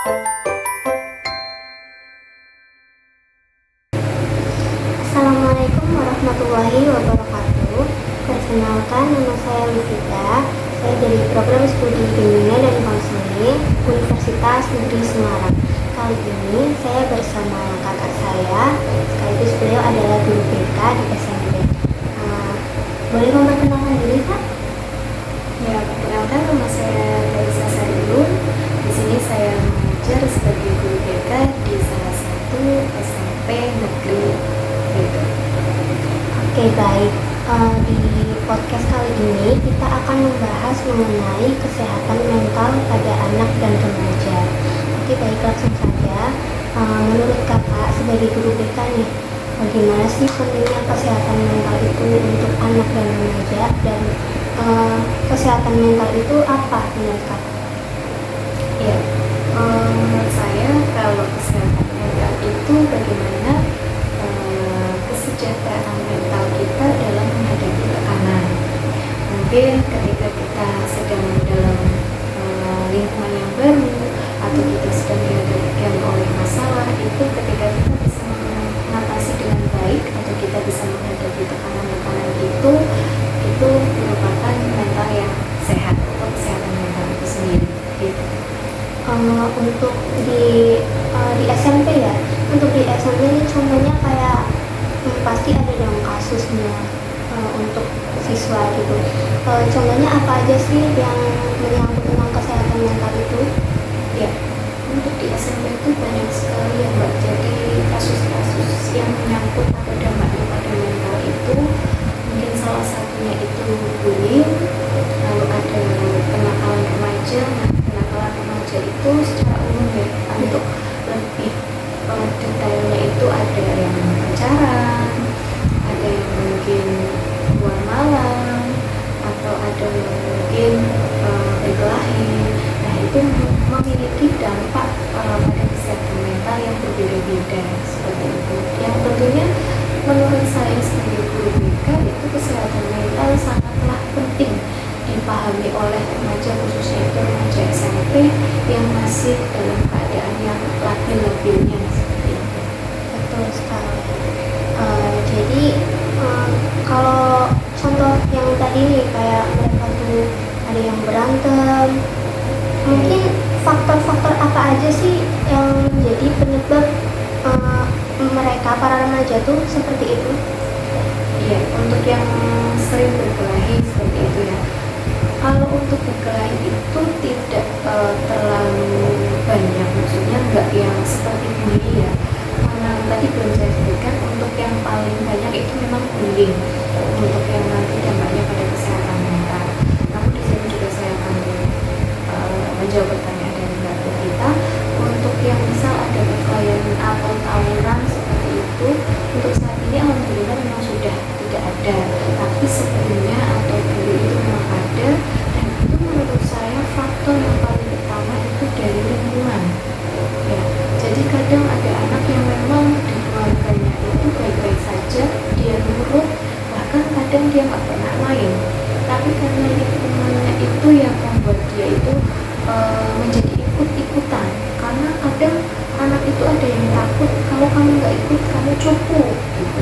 Assalamualaikum warahmatullahi wabarakatuh. Perkenalkan, nama saya Lufita. Saya dari program studi Bimbingan dan Konseling Universitas Negeri Semarang. Kali ini saya bersama kakak saya, sekaligus beliau adalah guru BK di SMP. Boleh memperkenalkan diri, Kak? Ya, perkenalkan, nama saya Raisa Sariun. Di sini saya mengajar sebagai guru BK di salah satu SMP negeri. Oke, baik. Di podcast kali ini kita akan membahas mengenai kesehatan mental pada anak dan remaja. Oke, baik, langsung saja. Menurut kakak sebagai guru BK nih, bagaimana sih pentingnya kesehatan mental itu untuk anak dan remaja, dan kesehatan mental itu apa menurut kakak? Ya, menurut saya kalau kesehatan mental itu bagaimana kesejahteraan mental kita dalam menghadapi tekanan. Mungkin ketika kita sedang dalam lingkungan yang baru atau kita sedang dihadapkan oleh masalah, itu ketika kita bisa mengatasi dengan baik atau kita bisa menghadapi tekanan-tekanan itu merupakan mental yang sehat atau kesehatan mental itu sendiri. Gitu. Untuk di SMP ya, untuk di SMP ini contohnya kayak pasti ada dong kasusnya untuk siswa gitu. Contohnya apa aja sih yang menyangkut tentang kesehatan mental itu? Ya, untuk di SMP itu banyak sekali ya Mbak. Jadi kasus-kasus yang menyangkut atau dampaknya pada mental itu mungkin salah satunya itu bullying, lalu ada kenakalan remaja. Nah, kenakalan remaja itu secara umum ya, untuk lebih detailnya itu ada yang pacaran, ada yang mungkin keluar malam, atau ada yang mungkin berkelahi. Nah, itu memiliki dampak pada kesehatan mental yang berbeda-beda seperti itu. Yang tentunya menurut saya sebagai guru BK itu kesehatan mental sangatlah penting dipahami oleh remaja, khususnya itu remaja SMP yang masih dalam keadaan yang labil-labilnya seperti itu. Betul sekali. Jadi kalau contoh yang tadi nih, kayak mereka tuh ada yang berantem, mungkin faktor-faktor apa aja sih yang menjadi penyebab mereka para remaja tuh seperti itu? Iya, untuk yang sering berkelahi seperti itu ya. Kalau untuk berkelahi itu tidak terlalu banyak, maksudnya nggak yang seperti bully ya. Karena tadi belum saya sebutkan, untuk yang paling banyak itu memang bullying, untuk yang nanti dampaknya pada kesehatan mental. Namun di sini juga saya akan menjawab pertanyaan dari Mbak Rita. Untuk yang misal ada perkelahian atau tawuran seperti itu, untuk saat ini alhamdulillah memang sudah tidak ada. Tapi sebelumnya atau dulu itu memang ada, dan itu menurut saya faktor yang paling utama itu dari lingkungan. Ya, jadi kadang ada anak yang memang di keluarganya itu baik-baik saja, dia nurut, bahkan kadang dia nggak pernah main. Tapi karena lingkungannya itu yang membuat dia itu menjadi ikut-ikutan. Karena kadang anak itu ada yang takut kalau kamu nggak ikut kamu cupu gitu.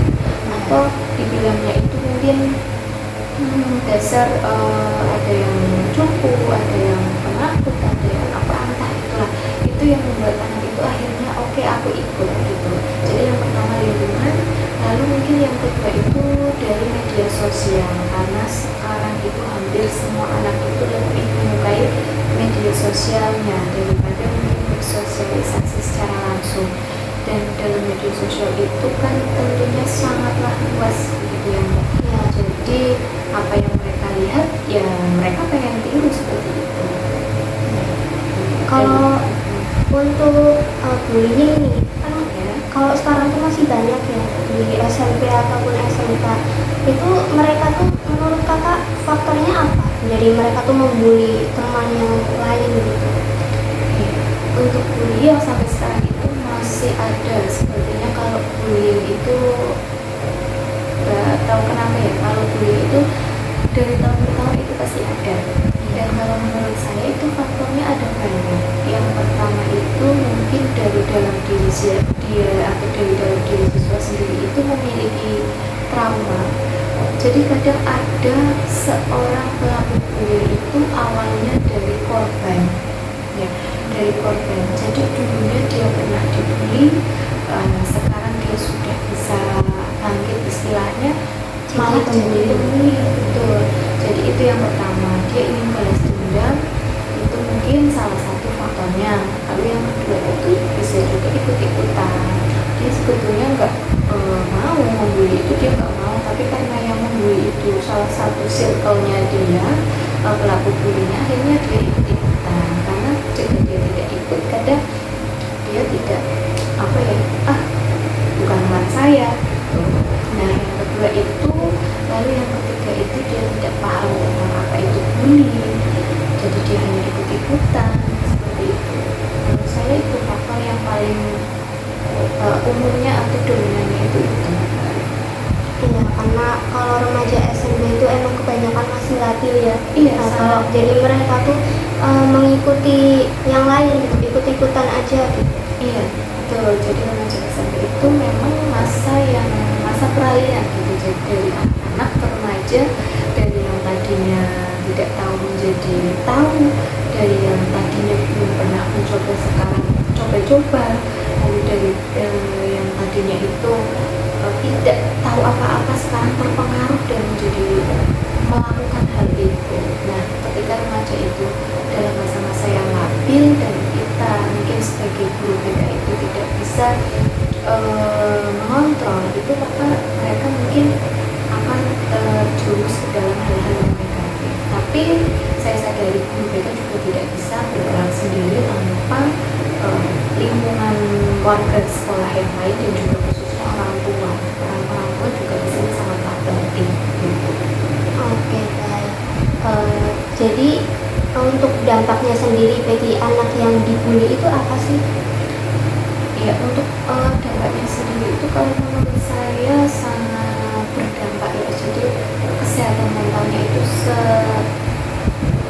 Atau dibilangnya itu mungkin dasar ada yang cupu, ada yang penakut, ada yang apa, entah itulah. Itu yang membuat anak itu akhirnya oke, aku ikut gitu. Jadi yang pertama lingkungan, lalu mungkin yang kedua itu dari media sosial, karena sekarang itu hampir semua anak itu lebih menyukai media sosialnya daripada mungkin bersosialisasi secara langsung. Dan dalam media sosial itu kan tentunya sangatlah luas gitu ya. Jadi apa yang mereka lihat ya mereka pengen tiru seperti itu. Kalau untuk bullying nih, kan kalau sekarang tuh masih banyak ya di SMP ataupun SMK. Itu mereka tuh menurut kakak faktornya apa? Jadi mereka tuh membuli teman yang lain gitu. Untuk bullying yang sampai sekarang itu masih ada. Sepertinya kalau bullying itu nggak tahu kenapa ya, kalau bullying itu dari tahun ke tahun itu pasti ada. Dan kalau menurut saya itu faktornya ada banyak. Yang pertama itu itu mungkin dari dalam diri dia atau dari dalam diri siswa sendiri itu memiliki trauma. Jadi kadang ada seorang pelaku bullying itu awalnya dari korban, ya, dari korban. Jadi dulunya dia pernah dibully, sekarang dia sudah bisa bangkit istilahnya, malah jadi pembuli. Betul. Jadi itu yang pertama, dia ingin balas dendam, itu mungkin salah satu faktornya. Lalu yang kedua itu bisa juga ikut-ikutan, dia sebetulnya nggak mau membuli itu, dia nggak mau, tapi karena yang membuli itu salah satu circle-nya dia, pelaku bulinya, akhirnya dia ikut-ikutan. Karena jika dia tidak ikut, kadang dia tidak bukan teman saya. Nah, yang kedua itu, lalu yang ketiga itu dia tidak paham tentang apa itu bully, jadi dia hanya ikut-ikutan seperti itu. Menurut saya itu faktor yang paling umumnya atau dominannya itu. Iya, karena kalau remaja SMP itu emang kebanyakan masih labil ya. Iya, jadi mereka tuh mengikuti yang lain gitu, ikut-ikutan aja gitu. Iya, betul. Jadi remaja SMP itu memang masa peralihan gitu. Jadi dari anak ke remaja, dari yang tadinya tidak tahu menjadi tahu, dari yang tadinya belum pernah mencoba sekarang coba-coba, lalu dari yang tadinya itu tidak tahu apa-apa sekarang terpengaruh dan menjadi melakukan hal itu. Nah, ketika remaja itu dalam masa-masa yang labil dan kita mungkin sebagai guru BK itu tidak bisa mengontrol itu, maka mereka mungkin akan terjerumus ke dalam hal-hal yang negatif. Tapi saya sadari guru BK juga tidak bisa bergerak sendiri tanpa lingkungan warga sekolah yang lain dan juga khususnya orang tua. Orang tua juga di sini sangatlah penting. Oke, baik. Jadi untuk dampaknya sendiri bagi anak yang dibully itu apa sih? Ya, untuk dampaknya sendiri itu kalau menurut saya sangat berdampak ya. Jadi kesehatan mentalnya itu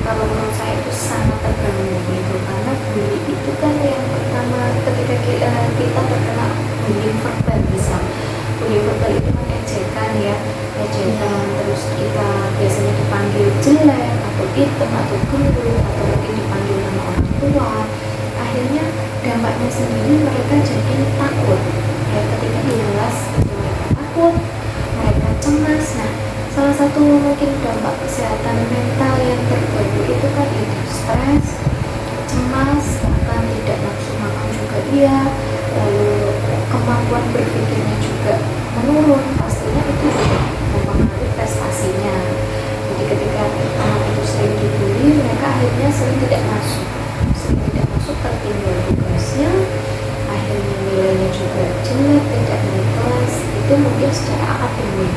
kalau menurut saya itu sangat terganggu gitu, karena bully itu kan yang pertama ketika kita terkena bullying verbal, misalnya bullying verbal itu kan ejekan ya, terus kita biasanya dipanggil jelek atau hitam atau gendut atau mungkin dipanggil nama orang tua. Akhirnya dampaknya sendiri mereka jadi takut ya, ketika di kelas mereka takut, mereka cemas. Nah, salah satu mungkin dampak kesehatan mental yang terganggu itu kan itu stres, cemas, bahkan tidak nafsu makan juga iya, lalu kemampuan berpikirnya juga menurun. Pastinya itu juga mempengaruhi prestasinya. Jadi ketika anak itu sering dibully, mereka akhirnya sering tidak masuk, tertinggal tugasnya, akhirnya nilainya juga jelek, tidak naik kelas. Itu mungkin secara akademik,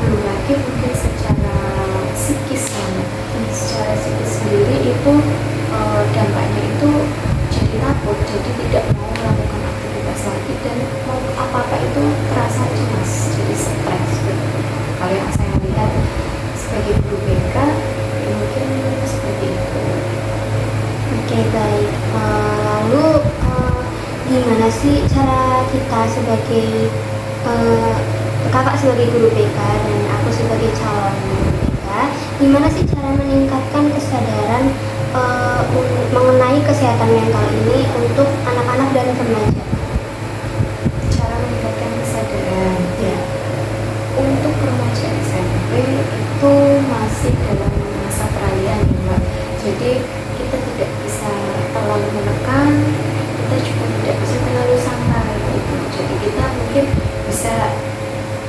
belum lagi mungkin secara psikisnya. Secara psikis sendiri itu dampaknya itu jadi takut, jadi tidak mau melakukan aktivitas lagi, dan mau apa-apa itu terasa cemas, jadi stres. Kalau yang saya lihat sebagai guru BK mungkin seperti itu. Oke, baik. Lalu gimana sih cara kita sebagai kakak sebagai guru BK dan aku sebagai calon guru BK, gimana sih cara meningkatkan kesadaran mengenai kesehatan mental ini untuk anak-anak dan remaja? Cara meningkatkan kesadaran ya, untuk remaja SMP itu masih dalam masa peralihan ya Mbak. Jadi kita tidak bisa terlalu menekan, kita juga tidak bisa terlalu santai gitu. Jadi kita mungkin bisa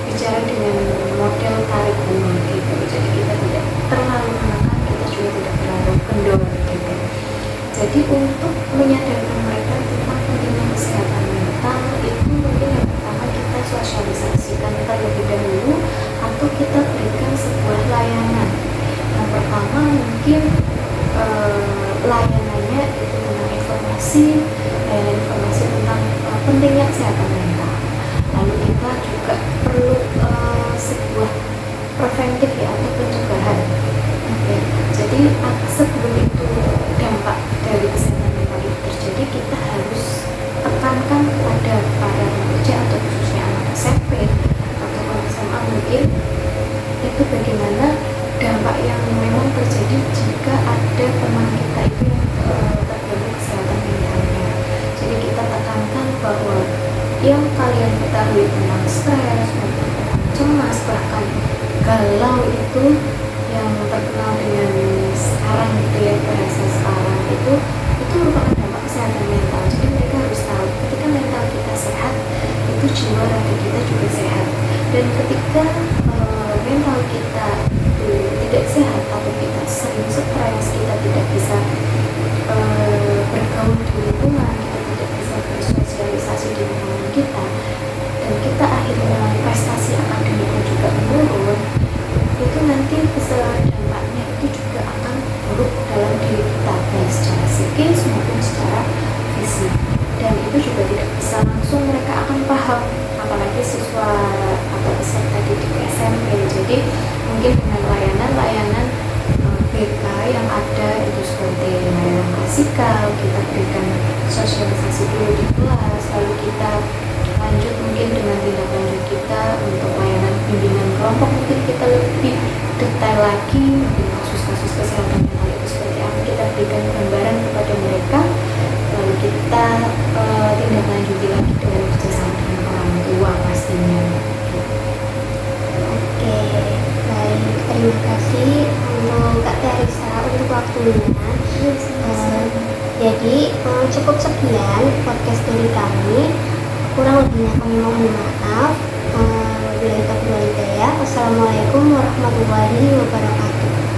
bicara dengan model tarik ulur gitu. Jadi kita tidak terlalu menekan, kita juga tidak terlalu kendor gitu. Jadi untuk menyadarkan mereka tentang pentingnya kesehatan mental itu mungkin yang pertama kita sosialisasikan terlebih dahulu, atau kita berikan sebuah layanan. Yang pertama mungkin layanannya itu tentang informasi tentang pentingnya kesehatan mental. Lalu kita juga perlu sebuah preventif ya, atau pencegahan. Jadi sebelum itu dampak dari kesehatan mental itu terjadi, kita harus tekankan kepada para remaja atau khususnya anak SMP atau SMA mungkin, itu bagaimana dampak yang memang terjadi jika ada teman kita itu yang terganggu kesehatan mentalnya. Jadi kita tekankan bahwa yang kalian ketahui tentang stres, tentang cemas, bahkan galau itu yang terkenal dengan sekarang gitu ya, bahasa sekarang itu merupakan dampak kesehatan mental. Jadi mereka harus tahu ketika mental kita sehat, itu jiwa raga kita juga sehat. Dan ketika mental kita tidak sehat atau kita sering stres, kita tidak bisa bergaul di lingkungan, kita tidak bisa bersosialisasi di lingkungan kita, dan kita akhirnya prestasi akademiknya juga menurun, itu nanti dampaknya itu juga akan buruk dalam diri kita, baik secara psikis maupun secara fisik. Dan itu juga tidak bisa langsung mereka akan paham, apalagi siswa atau peserta didik SMP. Jadi mungkin dengan layanan BK yang ada itu seperti layanan klasikal, kita berikan sosialisasi dulu di kelas, lalu kita lanjut mungkin dengan tindak lanjut kita untuk layanan bimbingan kelompok, mungkin kita lebih detail lagi mungkin kasus-kasus kesehatan mental itu seperti apa, kita berikan gambaran kepada mereka, lalu kita tindak lanjuti lagi dengan kerjasama dengan orang tua pastinya. Oke, baik, terima kasih untuk Kak Teresa untuk waktunya. Jadi cukup sekian podcast dari kami. Kurang lebihnya kami mohon maaf. Wabillahi taufiq wal hidayah. Wassalamualaikum warahmatullahi wabarakatuh.